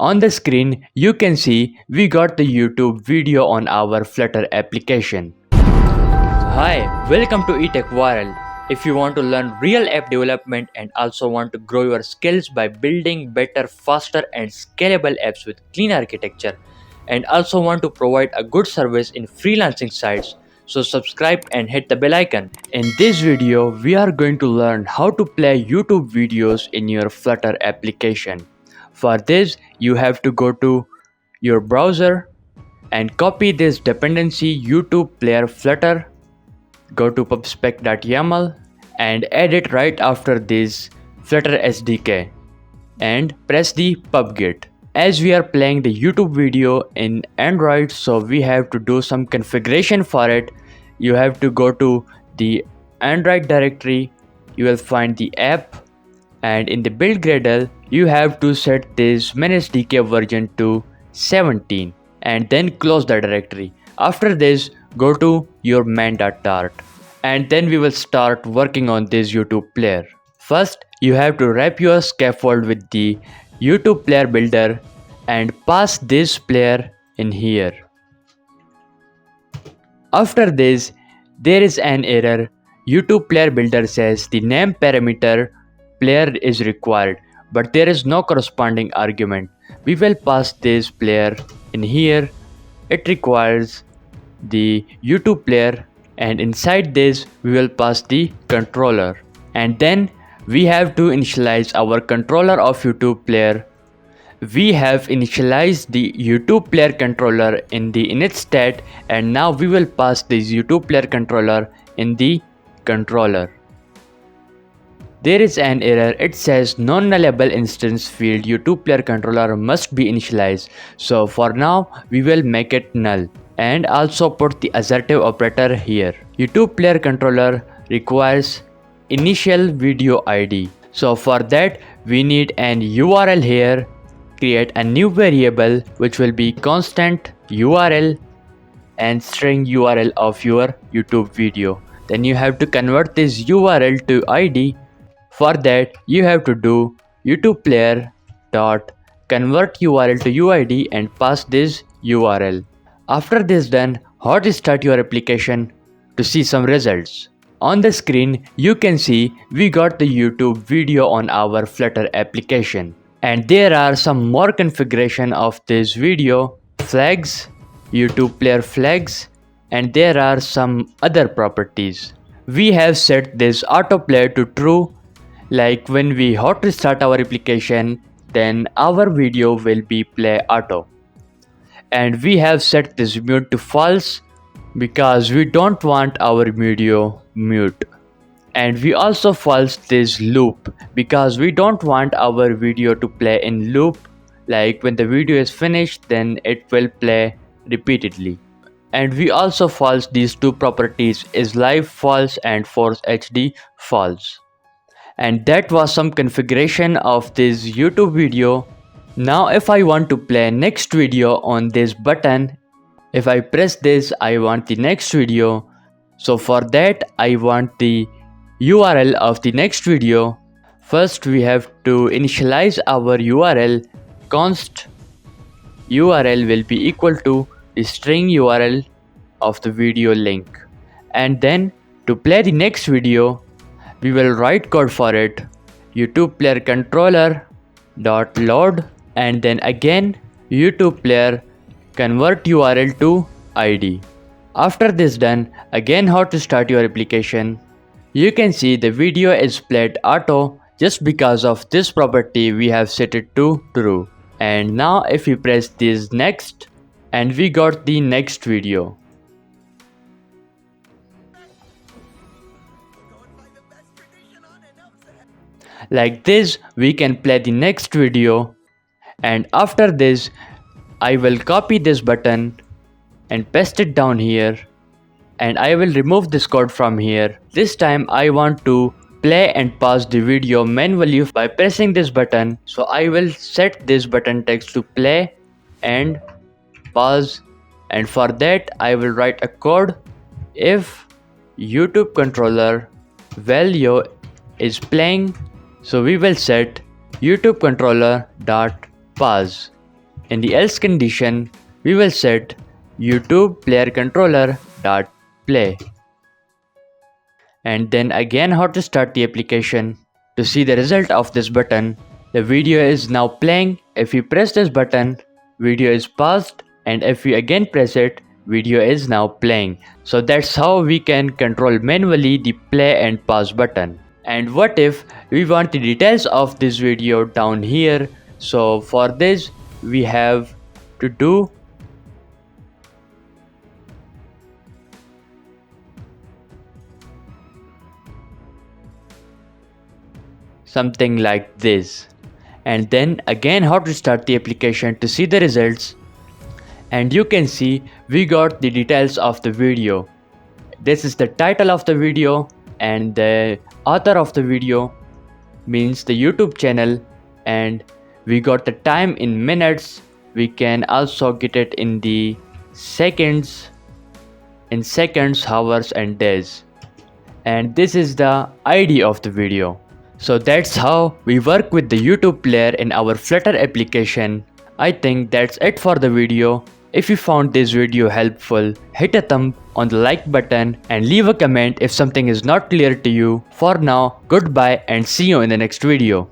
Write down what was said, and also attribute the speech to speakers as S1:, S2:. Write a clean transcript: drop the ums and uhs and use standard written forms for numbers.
S1: On the screen, you can see we got the YouTube video on our Flutter application. Hi, welcome to eTechViral. If you want to learn real app development and also want to grow your skills by building better, faster and scalable apps with clean architecture, and also want to provide a good service in freelancing sites, so subscribe and hit the bell icon. In this video, we are going to learn how to play YouTube videos in your Flutter application. For this, you have to go to your browser and copy this dependency YouTube Player Flutter. Go to pubspec.yaml and add it right after this Flutter SDK and press the pubget. As we are playing the YouTube video in Android, so we have to do some configuration for it. You have to go to the Android directory, you will find the app, and in the build gradle you have to set this MinSDK version to 17 and then close the directory. After this, go to your main.dart and then we will start working on this YouTube player. First, you have to wrap your scaffold with the YouTube player builder and pass this player in here. After this, there is an error. YouTube player builder says the name parameter player is required, but there is no corresponding argument. We will pass this player in here. It requires the YouTube player, and inside this we will pass the controller, and then we have to initialize our controller of YouTube player. We have initialized the YouTube player controller in the init stat, and now we will pass this YouTube player controller in the controller. There is an error. It says non-nullable instance field YouTube player controller must be initialized. So for now we will make it null and also put the assertive operator here. YouTube player controller requires initial video ID. So for that we need an URL here. Create a new variable which will be constant URL and string URL of your YouTube video. Then you have to convert this URL to ID. For that, you have to do YouTube player dot convert URL to UID and pass this URL. After this done, hot start your application to see some results. On the screen, you can see we got the YouTube video on our Flutter application. And there are some more configuration of this video, flags, YouTube player flags, and there are some other properties. We have set this autoplay to true. Like when we hot restart our application, then our video will be play auto. And we have set this mute to false because we don't want our video mute. And we also false this loop because we don't want our video to play in loop. Like when the video is finished, then it will play repeatedly. And we also false these two properties is live false and force HD false. And that was some configuration of this YouTube video. Now if I want to play next video on this button, if I press this, I want the next video. So for that I want the URL of the next video. First we have to initialize our URL. Const URL will be equal to the string URL of the video link. And then to play the next video, we will write code for it. YouTube player controller dot load and then again YouTube player convert URL to ID. After this done, again how to start your application. You can see the video is played auto just because of this property we have set it to true. And now if we press this next, and we got the next video. Like this, we can play the next video, and after this, I will copy this button and paste it down here, and I will remove this code from here. This time I want to play and pause the video manually by pressing this button. So I will set this button text to play and pause, and for that I will write a code. If YouTube controller value is playing, so we will set YouTube controller dot pause, In the else condition, we will set YouTube player controller dot play. And then again how to start the application. To see the result of this button, the video is now playing. If you press this button, video is paused, and if you again press it, video is now playing. So that's how we can control manually the play and pause button. And what if we want the details of this video down here? So for this we have to do something like this. And then again how to start the application to see the results. And you can see we got the details of the video. This is the title of the video, and the author of the video means the YouTube channel, and we got the time in minutes. We can also get it in the seconds, hours and days. And this is the ID of the video. So that's how we work with the YouTube player in our Flutter application. I think that's it for the video. If you found this video helpful, hit a thumb on the like button and leave a comment if something is not clear to you. For now, goodbye and see you in the next video.